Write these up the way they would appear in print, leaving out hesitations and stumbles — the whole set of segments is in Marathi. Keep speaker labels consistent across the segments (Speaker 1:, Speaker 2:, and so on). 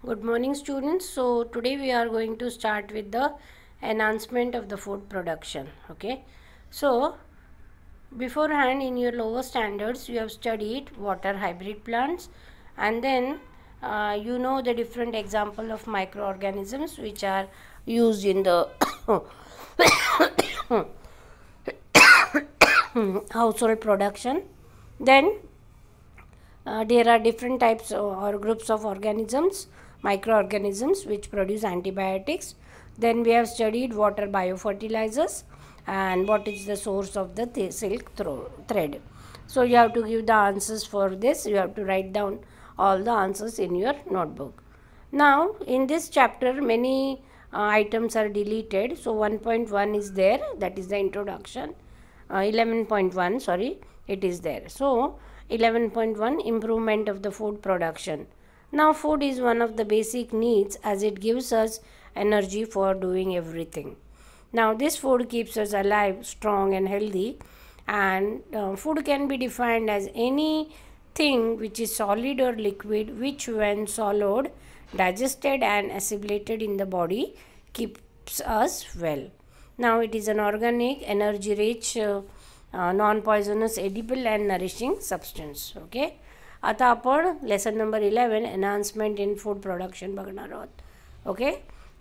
Speaker 1: Good morning, students. So today we are going to start with the enhancement of the food production. Okay. So beforehand in your lower standards you have studied water hybrid plants, and then you know the different example of microorganisms which are used in the household production. Then there are different types or groups of organisms, microorganisms, which produce antibiotics. Then we have studied water biofertilizers and what is the source of the silk thread. So you have to give the answers for this. You have to write down all the answers in your notebook. Now in this chapter many items are deleted. So 1.1 is there, that is the introduction. 11.1, sorry, it is there. So 11.1, improvement of the food production. Now food is one of the basic needs as it gives us energy for doing everything. Now this food keeps us alive, strong and healthy, and food can be defined as anything which is solid or liquid which when swallowed, digested and assimilated in the body keeps us well. Now it is an organic, energy rich, non-poisonous, edible and nourishing substance. Okay. आता आपण lesson number 11 enhancement in food production बघणार आहोत. ओके.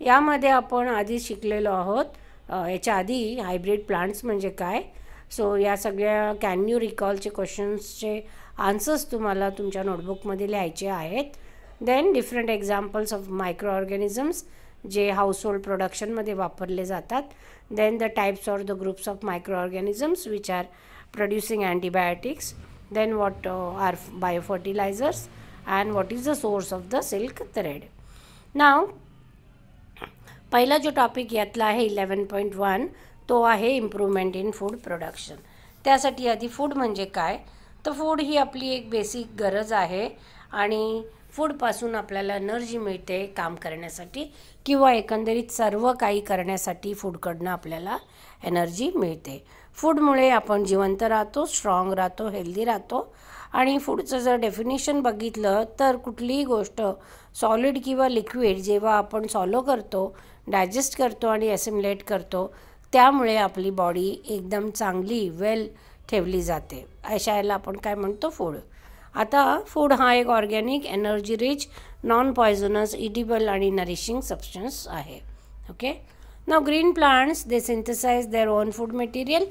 Speaker 1: यामध्ये आपण आधी शिकलेलो आहोत. याच्या आधी हायब्रिड प्लांट्स म्हणजे काय. सो या सगळ्या कॅन यू रिकॉलचे क्वेश्चन्सचे आन्सर्स तुम्हाला तुमच्या नोटबुकमध्ये लिहायचे आहेत. Then different examples of microorganisms जे हाऊसहोल्ड प्रोडक्शनमध्ये वापरले जातात. Then the types or the groups of microorganisms which are producing antibiotics. Then what are biofertilizers and what is the source of the silk thread. Now पहिला जो टॉपिक यातला आहे 11.1 तो आहे इम्प्रूव्हमेंट इन फूड प्रोडक्शन. त्यासाठी आधी फूड म्हणजे काय, तर फूड ही आपली एक बेसिक गरज आहे आणि फूडपासून आपल्याला एनर्जी मिळते काम करण्यासाठी किंवा एकंदरीत सर्व काही करण्यासाठी फूडकडनं आपल्याला एनर्जी मिळते. फूडमुळे आपण जिवंत राहतो, स्ट्रॉंग राहतो, हेल्दी राहतो. आणि फूडचं जर डेफिनेशन बघितलं तर कुठलीही गोष्ट सॉलिड किंवा लिक्विड जेव्हा आपण सॉलो करतो, डायजेस्ट करतो आणि ॲसिम्युलेट करतो त्यामुळे आपली बॉडी एकदम चांगली वेल ठेवली जाते. अशा याला आपण काय म्हणतो, फूड. आता फूड हा एक organic, energy rich, non poisonous, edible आणि नरिशिंग सबस्टन्स आहे. Okay. Now green plants they synthesize their own food material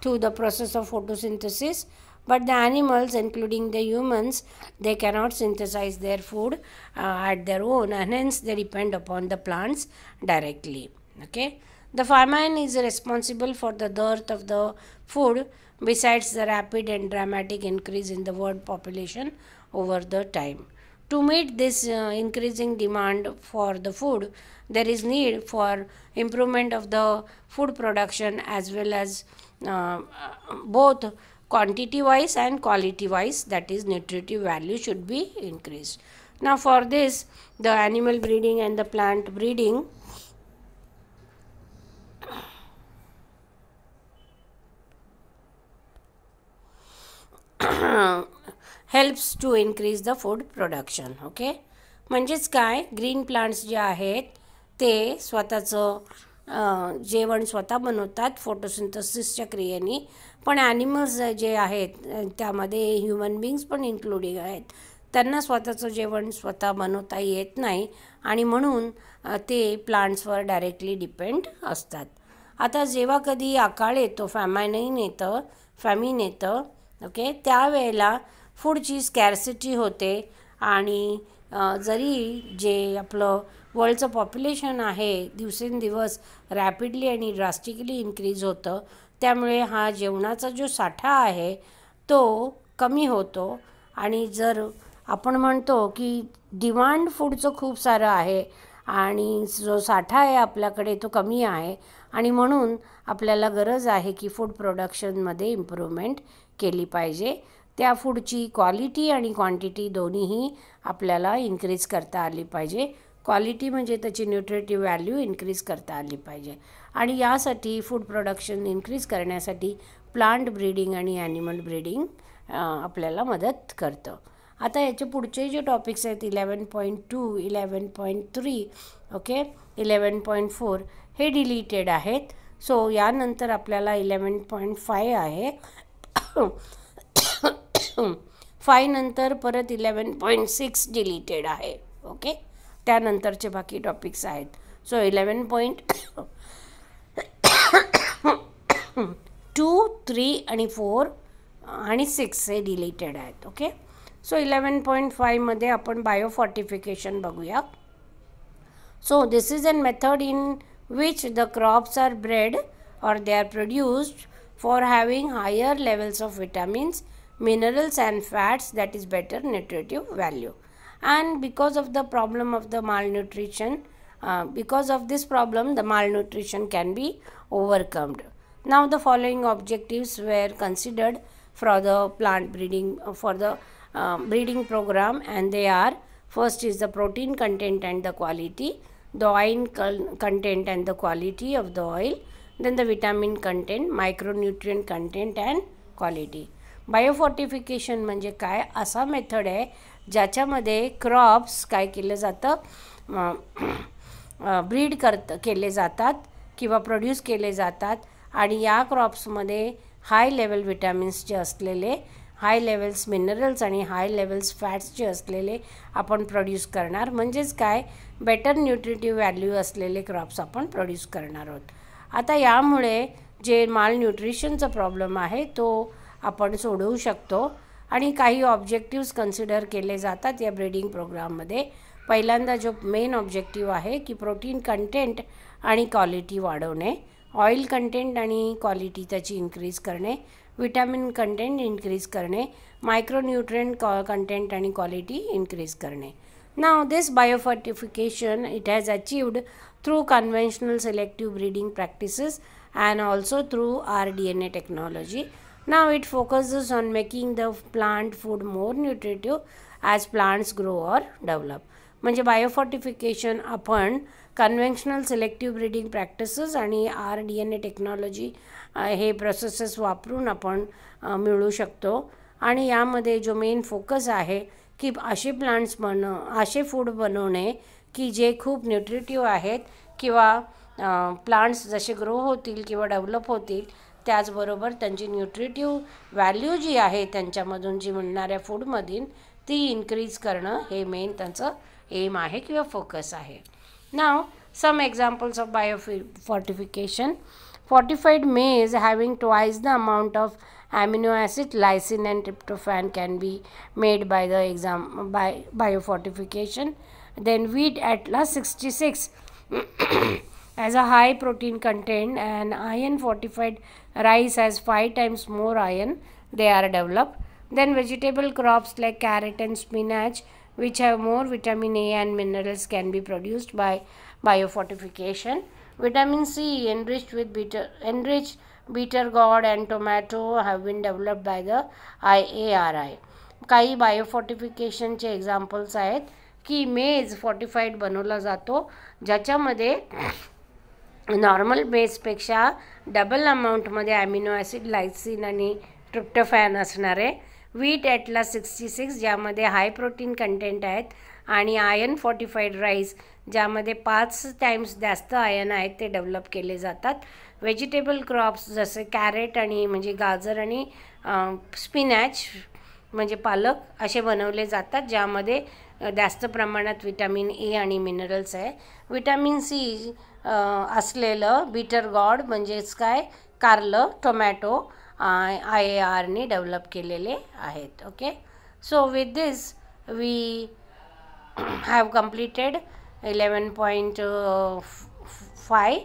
Speaker 1: through the process of photosynthesis, but the animals including the humans they cannot synthesize their food at their own, and hence they depend upon the plants directly. Okay. The famine is responsible for the dearth of the food besides the rapid and dramatic increase in the world population over the time. To meet this increasing demand for the food, there is need for improvement of the food production as well as both quantity wise and quality wise, that is nutritive value should be increased. Now for this the animal breeding and the plant breeding helps to increase the food production. Okay. म्हणजेच काय, ग्रीन प्लांट्स जे आहेत ते स्वतःचं जेवण स्वतः बनवतात फोटोसिंथेसिसच्या क्रियेने. पण ॲनिमल्स जे आहेत त्यामध्ये ह्युमन बिंग्स पण इन्क्लुडिंग आहेत, त्यांना स्वतःचं जेवण स्वतः बनवता येत नाही आणि म्हणून ते प्लांट्सवर डायरेक्टली डिपेंड असतात. आता जेव्हा कधी अकाळ येतो, फॅमिन येतं, ओके, त्यावेळेला फूडची स्कॅर्सिटी होते आणि जरी जे आपलं वर्ल्डचं पॉप्युलेशन आहे दिवसेंदिवस रॅपिडली आणि ड्रास्टिकली इन्क्रीज होतं, त्यामुळे हा जेवणाचा जो साठा आहे तो कमी होतो. आणि जर आपण म्हणतो की डिमांड फूडचं खूप सारं आहे आणि जो साठा आहे आपल्याकडे तो कमी आहे आणि म्हणून आपल्याला गरज आहे की फूड प्रोडक्शनमध्ये इम्प्रूव्हमेंट केली पाहिजे. त्या फूडची क्वालिटी आणि क्वांटिटी दोन्हीही आपल्याला इन्क्रीज करता आली पाहिजे. क्वालिटी म्हणजे त्याची न्यूट्रिटिव्ह व्हॅल्यू इन्क्रीज करता आली पाहिजे आणि यासाठी फूड प्रोडक्शन इन्क्रीज करण्यासाठी प्लांट ब्रीडिंग आणि ॲनिमल ब्रीडिंग आपल्याला मदत करतं. आता याचे पुढचे जे टॉपिक्स आहेत 11.2, 11.3, ओके, 11.4 हे डिलीटेड आहेत. सो यानंतर आपल्याला 11.5 आहे. 5 नंतर परत 11.6 डिलीटेड आहे. ओके, त्यानंतरचे बाकी टॉपिक्स आहेत. सो 11.2, 3 आणि 4 आणि 6 हे डिलीटेड आहेत. ओके, सो 11.5 मध्ये आपण बायोफॉर्टिफिकेशन बघूया. So this is a method in which the crops are bred or they are produced for having higher levels of vitamins, minerals and fats, that is better nutritive value. And because of the problem of the malnutrition, because of this problem the malnutrition can be overcome. Now the following objectives were considered for the plant breeding, for the breeding program, and they are: first is the protein content and the quality, the oil content and the quality of the oil, then the vitamin content, micronutrient content and quality. बायोफॉर्टिफिकेशन म्हणजे काय? असा मेथड आहे ज्याच्यामध्ये क्रॉप्स काय केलं जातं, ब्रीड केले जातात किंवा प्रोड्यूस केले जातात आणि या क्रॉप्समध्ये हाय लेवल विटॅमिन्सचे असलेले, हाय लेवल्स मिनरल्स आणि हाय लेवल्स फॅट्सचे असलेले आपण प्रोड्यूस करणार. म्हणजेच काय, बेटर न्यूट्रिटिव्ह व्हॅल्यू असलेले क्रॉप्स आपण प्रोड्यूस करणार आहोत. आता यामुळे जे मालन्यूट्रिशनचा प्रॉब्लेम आहे तो आपण सोडवू शकतो आणि काही ऑब्जेक्टिव्स कन्सिडर केले जातात या ब्रीडिंग प्रोग्राममध्ये. पहिल्यांदा जो मेन ऑब्जेक्टिव्ह आहे की प्रोटीन कंटेंट आणि क्वालिटी वाढवणे, ऑइल कंटेंट आणि क्वालिटी त्याची इन्क्रीज करणे, विटॅमिन कंटेंट इन्क्रीज करणे, मायक्रोन्यूट्रिएंट कंटेंट आणि क्वालिटी इन्क्रीज करणे. Now this biofortification it has achieved through conventional selective breeding practices and also through rDNA technology. Now it focuses on making the plant food more nutritive as plants grow or develop. म्हणजे बायोफॉर्टिफिकेशन आपण कन्व्हेन्शनल सिलेक्टिव्ह ब्रीडिंग प्रॅक्टिसेस आणि rDNA टेक्नॉलॉजी हे प्रोसेसेस वापरून आपण मिळवू शकतो. आणि यामध्ये जो मेन फोकस आहे की असे असे फूड बनवणे की जे खूप न्यूट्रिटिव्ह आहेत किंवा प्लांट्स जसे ग्रो होतील किंवा डेव्हलप होतील त्याचबरोबर त्यांची न्यूट्रिटिव्ह व्हॅल्यू जी आहे त्यांच्यामधून जी मिळणाऱ्या फूडमधून ती इन्क्रीज करणं हे मेन त्यांचं एम आहे किंवा फोकस आहे. नाव some examples of biofortification. Fortified maize having twice the amount of amino acid, lysine and tryptophan can be made by the biofortification. Then wheat Atlas 66 has a high protein content, and iron fortified rice has 5 times more iron. They are developed. Then vegetable crops like carrot and spinach which have more vitamin A and minerals can be produced by biofortification. Vitamin C enriched bitter gourd and tomato have been developed by the IARI. काही बायोफॉर्टिफिकेशनचे एक्झाम्पल्स आहेत की मेज फॉर्टिफाईड बनवला जातो ज्याच्यामध्ये नॉर्मल बेसपेक्षा डबल अमाऊंटमध्ये ॲमिनो ॲसिड, लायसिन आणि ट्रिप्टोफॅन असणारे. व्हीट ॲटलास 66 ज्यामध्ये हाय प्रोटीन कंटेंट आहेत आणि आयर्न फॉर्टिफाईड राईस ज्यामध्ये 5 टाइम्स जास्त आयर्न आहेत ते डेव्हलप केले जातात. व्हेजिटेबल क्रॉप्स जसे कॅरेट आणि म्हणजे गाजर आणि स्पिनॅच म्हणजे पालक असे बनवले जातात ज्यामध्ये जास्त प्रमाणात विटॅमिन ए आणि मिनरल्स आहे. विटॅमिन सी असलेलं बिटर गॉर्ड म्हणजेच काय कारलं, टोमॅटो IARने डेव्हलप केलेले आहेत. Okay, so with this we have completed 11.5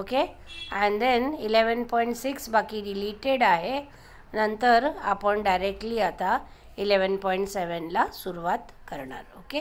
Speaker 1: okay, and then 11.6 बाकी डिलीटेड आहे. नंतर आपण डायरेक्टली आता 11.7 ला सुरुवात करणार. ओके.